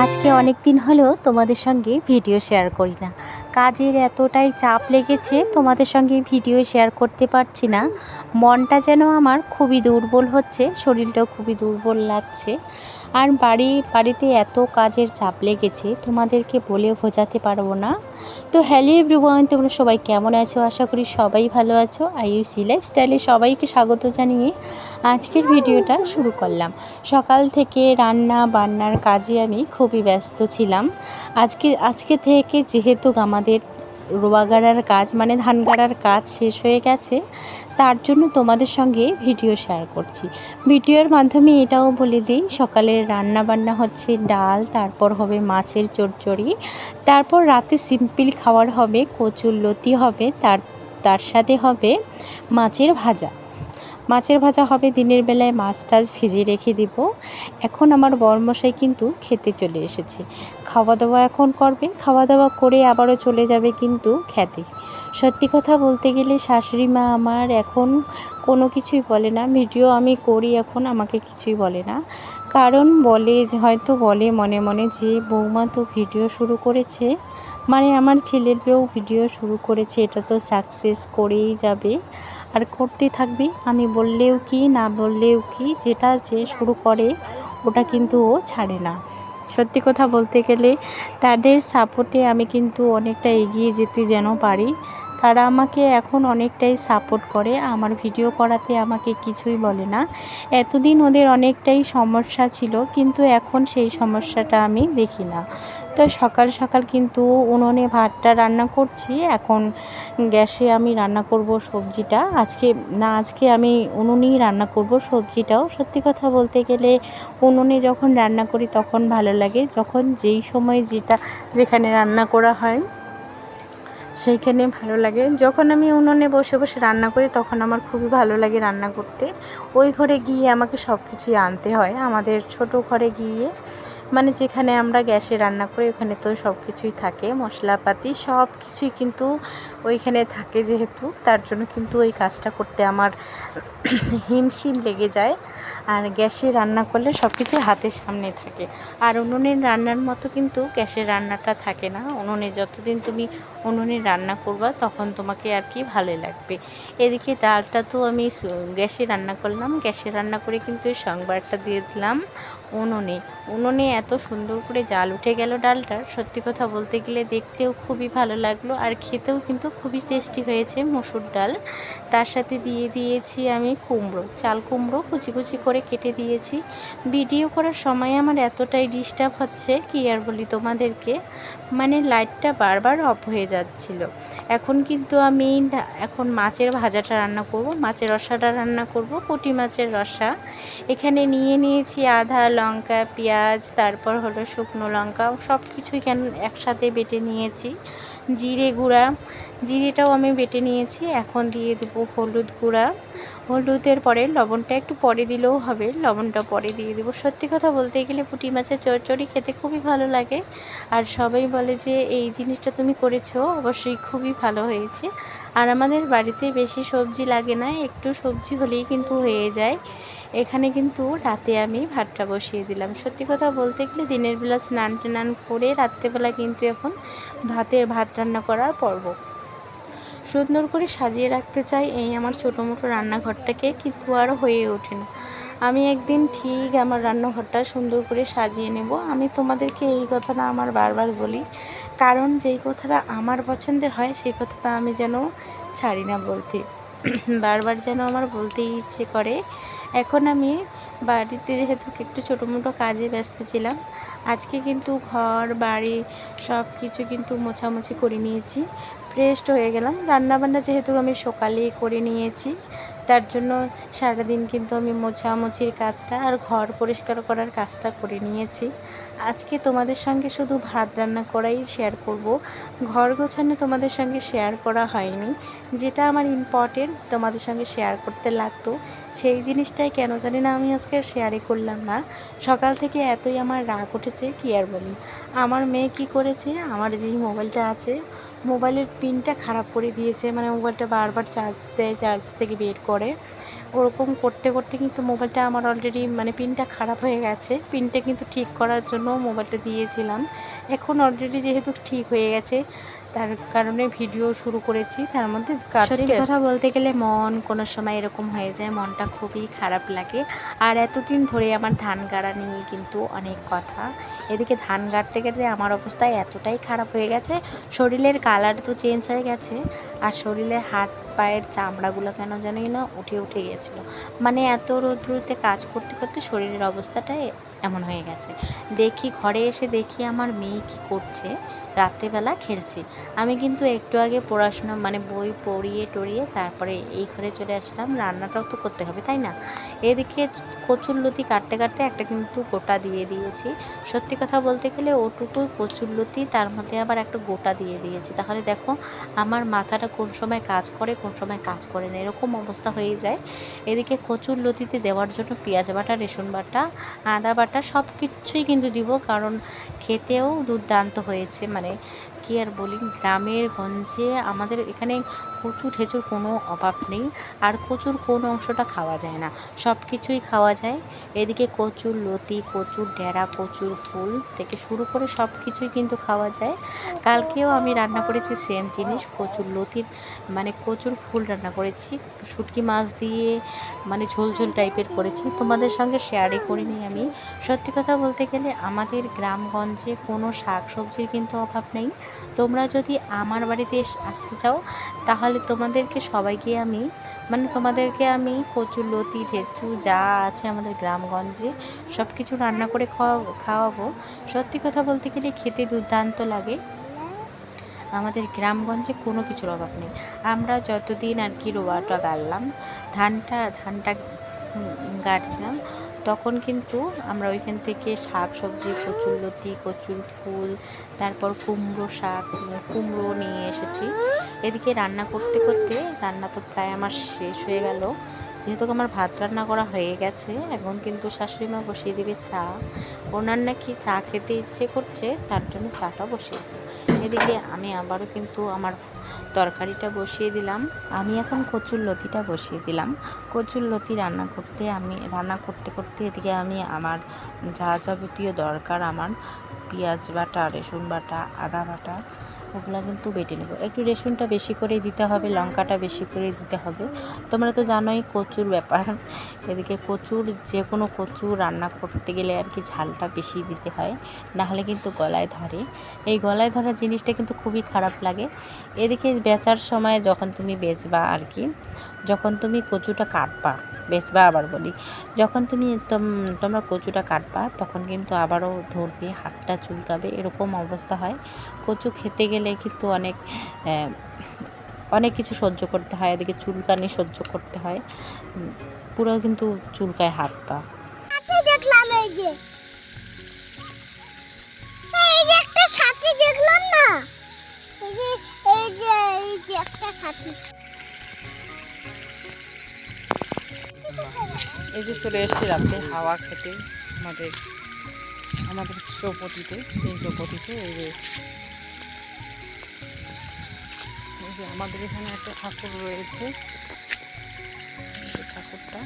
আজকে অনেক দিন হলো তোমাদের সঙ্গে ভিডিও শেয়ার করি না। কাজের এতটাই চাপ লেগেছে, তোমাদের সঙ্গে ভিডিও শেয়ার করতে পারছি না। মনটা যেন আমার খুবই দুর্বল হচ্ছে, শরীরটাও খুবই দুর্বল লাগছে। আর বাড়িতে এত কাজের চাপ লেগেছে, তোমাদেরকে বলেও বোঝাতে পারবো না। তো হ্যালো এভরিওয়ান, তোমরা সবাই কেমন আছো? আশা করি সবাই ভালো আছো। আইইউসি লাইফস্টাইলে সবাইকে স্বাগত জানিয়ে আজকের ভিডিওটা শুরু করলাম। সকাল থেকে রান্না বান্নার কাজে আমি খুবই ব্যস্ত ছিলাম। আজকে থেকে যেহেতু আমাদের রোয়া গাড়ার কাজ মানে ধান গাড়ার কাজ শেষ হয়ে গেছে, তার জন্য তোমাদের সঙ্গে ভিডিও শেয়ার করছি। ভিডিওর মাধ্যমে এটাও বলে দিই, সকালের রান্না বান্না হচ্ছে ডাল, তারপর হবে মাছের চচ্চড়ি, তারপর রাতে সিম্পল খাবার হবে কচুরলতি হবে, তার সাথে হবে মাছের ভাজা হবে। দিনের বেলায় মাছ টাছ ভিজিয়ে রেখে দিব। এখন আমার বরমশাই কিন্তু খেতে চলে এসেছে, খাওয়া দাওয়া এখন করবে। খাওয়া দাওয়া করে আবারও চলে যাবে কিন্তু খেতে। সত্যি কথা বলতে গেলে শাশুড়ি মা আমার এখন কোনো কিছুই বলে না। ভিডিও আমি করি এখন, আমাকে কিছুই বলে না। কারণ হয়তো বলে মনে মনে যে বৌমা তো ভিডিও শুরু করেছে, মানে আমার ছেলের বউ ভিডিও শুরু করেছে, এটা তো সাকসেস করেই যাবে আর করতে থাকবে। আমি বললেও কি না বললেও কি, যেটা যে শুরু করে ওটা কিন্তু ও ছাড়ে না। সত্যি কথা বলতে গেলে তাদের সাপোর্টে আমি কিন্তু অনেকটা এগিয়ে যেতে যেন পারি। তারা আমাকে এখন অনেকটাই সাপোর্ট করে, আমার ভিডিও করাতে আমাকে কিছুই বলে না। এতদিন ওদের অনেকটাই সমস্যা ছিল, কিন্তু এখন সেই সমস্যাটা আমি দেখি না। তো সকাল সকাল কিন্তু ভাতটা রান্না করছি। এখন গ্যাসে আমি রান্না করব সবজিটা। আজকে আমি উনুনেই রান্না করব সবজিটাও। সত্যি কথা বলতে গেলে উনুনে যখন রান্না করি তখন ভালো লাগে, যখন যেই সময় যেখানে রান্না করা হয় সেইখানে ভালো লাগে। যখন আমি উনুনে বসে বসে রান্না করি তখন আমার খুবই ভালো লাগে রান্না করতে। ওই ঘরে গিয়ে আমাকে সব কিছুই আনতে হয়। আমাদের ছোট ঘরে গিয়ে, মানে যেখানে আমরা গ্যাসে রান্না করি ওখানে তো সব কিছুই থাকে, মশলাপাতি সব কিছুই কিন্তু ওইখানে থাকে। যেহেতু তার জন্য কিন্তু ওই কাজটা করতে আমার হিমশিম লেগে যায়। আর গ্যাসে রান্না করলে সব কিছু হাতের সামনে থাকে। আর উনুনের রান্নার মতো কিন্তু গ্যাসের রান্নাটা থাকে না। যতদিন তুমি উনুনে রান্না করবা তখন তোমাকে আর কি ভালোই লাগবে। এদিকে ডালটা তো আমি গ্যাসে রান্না করলাম। গ্যাসে রান্না করে কিন্তু সংবারটা দিয়ে দিলাম উনুনে এত সুন্দর করে জাল উঠে গেল ডালটার। সত্যি কথা বলতে গেলে দেখতেও খুবই ভালো লাগলো, আর খেতেও কিন্তু খুবই টেস্টি হয়েছে মসুর ডাল। তার সাথে দিয়ে দিয়েছি আমি চাল কুমড়ো কুচি কুচি করে কেটে দিয়েছি। ভিডিও করার সময় আমার এতটাই ডিস্টার্ব হচ্ছে কি আর বলি তোমাদেরকে, মানে লাইটটা বারবার অফ হয়ে যাচ্ছিল। এখন কিন্তু আমি মাছের ভাজাটা রান্না করব, মাছের রসাটা রান্না করব, পুঁটি মাছের রসা। এখানে নিয়েছি আদা, লঙ্কা, পেঁয়াজ, তারপর হলো শুকনো লঙ্কা, সব কিছুই একসাথে বেটে নিয়েছি। জিরেটাও আমি বেটে নিয়েছি। এখন দিয়ে দেবো হলুদ গুঁড়া। হলুদের পরে লবণটা একটু পরে দিলেও হবে, লবণটা পরে দিয়ে দেবো। সত্যি কথা বলতে গেলে পুঁটি মাছের চচ্চড়ি খেতে খুবই ভালো লাগে। আর সবাই বলে যে এই জিনিসটা তুমি করেছো, অবশ্যই খুবই ভালো হয়েছে। আর আমাদের বাড়িতে বেশি সবজি লাগে না, একটু সবজি হলেই কিন্তু হয়ে যায়। এখানে কিন্তু রাতে আমি ভাতটা বসিয়ে দিলাম। সত্যি কথা বলতে গেলে দিনের বেলা স্নান টান করে রাত্রেবেলা কিন্তু এখন ভাত রান্না করার পর্ব। সুন্দর করে সাজিয়ে রাখতে চাই এই আমার ছোটো মোটো রান্নাঘরটাকে, কিন্তু আর হয়ে ওঠে না। আমি একদিন ঠিক আমার রান্নাঘরটা সুন্দর করে সাজিয়ে নেব। আমি তোমাদেরকে এই কথাটা আমার বারবার বলি, কারণ যেই কথাটা আমার পছন্দের হয় সেই কথাটা আমি যেন ছাড়ি না বলতে, বারবার যেন আমার বলতেই ইচ্ছে করে। এখন আমি বাড়িতে যেহেতু একটু ছোটো মোটো কাজে ব্যস্ত ছিলাম, আজকে কিন্তু ঘর বাড়ি সব কিছু কিন্তু মোছামুছি করে নিয়েছি, ফ্রেশড হয়ে গেলাম। রান্নাবান্না যেহেতু আমি সকালেই করে নিয়েছি, তার জন্য সারাদিন কিন্তু আমি মোছামুছির কাজটা আর ঘর পরিষ্কার করার কাজটা করে নিয়েছি। আজকে তোমাদের সঙ্গে শুধু ভাত রান্না করাই শেয়ার করব, ঘর গোছানো তোমাদের সঙ্গে শেয়ার করা হয়নি। যেটা আমার ইম্পর্টেন্ট তোমাদের সঙ্গে শেয়ার করতে লাগতো, সেই জিনিসটাই কেন জানি না আমি আজকে শেয়ারই করলাম না। সকাল থেকে এতই আমার রাগ উঠেছে কি আর বলি। আমার মেয়ে কি করেছে, আমার যেই মোবাইলটা আছে মোবাইলের পিনটা খারাপ করে দিয়েছে, মানে মোবাইলটা বারবার চার্জ দেয়, চার্জ থেকে বের করে। ওরকম করতে করতে কিন্তু মোবাইলটা আমার অলরেডি মানে পিনটা খারাপ হয়ে গেছে। পিনটা কিন্তু ঠিক করার জন্য মোবাইলটা দিয়েছিলাম। এখন অলরেডি যেহেতু ঠিক হয়ে গেছে, তার কারণে ভিডিও শুরু করেছি, তার মধ্যে কাজে সত্যি ব্যস্ত। কথা বলতে গেলে মন কোনো সময় এরকম হয়ে যায়, মনটা খুবই খারাপ লাগে। আর এতদিন ধরে আমার ধান গাড়া নিয়ে কিন্তু অনেক কথা। এদিকে ধান গাড়তে গেলে আমার অবস্থা এতটাই খারাপ হয়ে গেছে, শরীরের কালার তো চেঞ্জ হয়ে গেছে, আর শরীরের হাত পায়ের চামড়াগুলো কেন জানি না উঠে উঠে গেছিলো। মানে এত রৌদ্রতে কাজ করতে করতে শরীরের অবস্থাটাই এমন হয়ে গেছে। দেখি ঘরে এসে দেখি আমার মেয়ে কী করছে, রাত্রেবেলা খেলছি। আমি কিন্তু একটু আগে পড়াশোনা মানে বই পড়িয়ে টড়িয়ে তারপরে এই ঘরে চলে আসলাম, রান্নাটাও তো করতে হবে তাই না। এদিকে কচুরলতি কাটতে কাটতে একটা কিন্তু গোটা দিয়ে দিয়েছি। সত্যি কথা বলতে গেলে ওটুকু কচুরলতি, তার মধ্যে আবার একটা গোটা দিয়ে দিয়েছি। তাহলে দেখো আমার মাথাটা কোন সময় কাজ করে কোন সময় কাজ করে না, এরকম অবস্থা হয়ে যায়। এদিকে কচুরলতিতে দেওয়ার জন্য পেঁয়াজ বাটা, রসুন বাটা, আদা বাটা সব কিছুই কিন্তু দিব, কারণ খেতেও দুর্দান্ত হয়েছে। মানে কি আর বলি, গ্রামের গঞ্জে আমাদের এখানে কচু ঠেচুর কোনো অভাব নেই, আর কচুর কোন অংশটা খাওয়া যায় না, সব কিছুই খাওয়া যায়। এদিকে কচুর লতি, কচুর ডেরা, কচুর ফুল থেকে শুরু করে সব কিছুই কিন্তু খাওয়া যায়। কালকেও আমি রান্না করেছি সেম জিনিস, কচুর লতির মানে কচুর ফুল রান্না করেছি, শুটকি মাছ দিয়ে মানে ঝোল ঝোল টাইপের করেছি, তোমাদের সঙ্গে শেয়ারই করিনি আমি। সত্যি কথা বলতে গেলে আমাদের গ্রামগঞ্জে কোনো শাক সবজির কিন্তু অভাব নেই। তোমরা যদি আমার বাড়িতে আসতে চাও তাহলে তোমাদেরকে সবাইকে আমি মানে তোমাদেরকে আমি কচুরলতি ঢেঁচু যা আছে আমাদের গ্রামগঞ্জে সব কিছু রান্না করে খাওয়াবো। সত্যি কথা বলতে গেলে খেতে দুর্দান্ত লাগে। আমাদের গ্রামগঞ্জে কোনো কিছুর অভাব নেই। আমরা যতদিন আর কি রোয়াটা গাড়লাম, ধানটা গাড়ছিলাম, তখন কিন্তু আমরা ওইখান থেকে শাক সবজি, কচুরলতি, কচুর ফুল, তারপর কুমড়ো শাক, কুমড়ো নিয়ে এসেছি। এদিকে রান্না করতে করতে রান্না তো প্রায় আমার শেষ হয়ে গেল। যেহেতু আমার ভাত রান্না করা হয়ে গেছে, এখন কিন্তু শাশুড়ি মা বসিয়ে দেবে চা। ওনার নাকি চা খেতে ইচ্ছে করছে, তার জন্য চাটা বসিয়ে দিল। এদিকে আমি আবারও কিন্তু আমার তরকারিটা বসিয়ে দিলাম। আমি এখন কচুরলতিটা বসিয়ে দিলাম। কচুরলতি রান্না করতে করতে এদিকে আমি আমার যা যাবতীয় দরকার, আমার পেঁয়াজ বাটা, রসুন বাটা, আদা বাটা, ওগুলো কিন্তু বেটে নেব। একটু রসুনটা বেশি করে দিতে হবে, লঙ্কাটা বেশি করে দিতে হবে। তোমরা তো জানোই কচুর ব্যাপার। এদিকে যে কোনো কচু রান্না করতে গেলে আর কি ঝালটা বেশি দিতে হয়, নাহলে কিন্তু গলায় ধরে। এই গলায় ধরা জিনিসটা কিন্তু খুবই খারাপ লাগে। এদিকে বেচার সময় যখন তুমি বেচবা আর কি, যখন তুমি কচুটা কাটবা, বেচবা আবার বলি, যখন তোমরা কচুটা কাটবা তখন কিন্তু আবারও ধরবে, হাতটা চুলকাবে, এরকম অবস্থা হয়। কচু খেতে গেলে কিন্তু অনেক কিছু সহ্য করতে হয়, এদিকে চুলকানি সহ্য করতে হয়, পুরো কিন্তু চুলকায় হাত পা। দেখলাম এই যে একটা সাথী দেখলাম না, এই যে একটা সাথী। এই যে চলে এসেছি রাতে হাওয়া খেতে আমাদের চৌপতিতে, এই যে আমাদের এখানে একটা ঠাকুর রয়েছে, এই ঠাকুরটা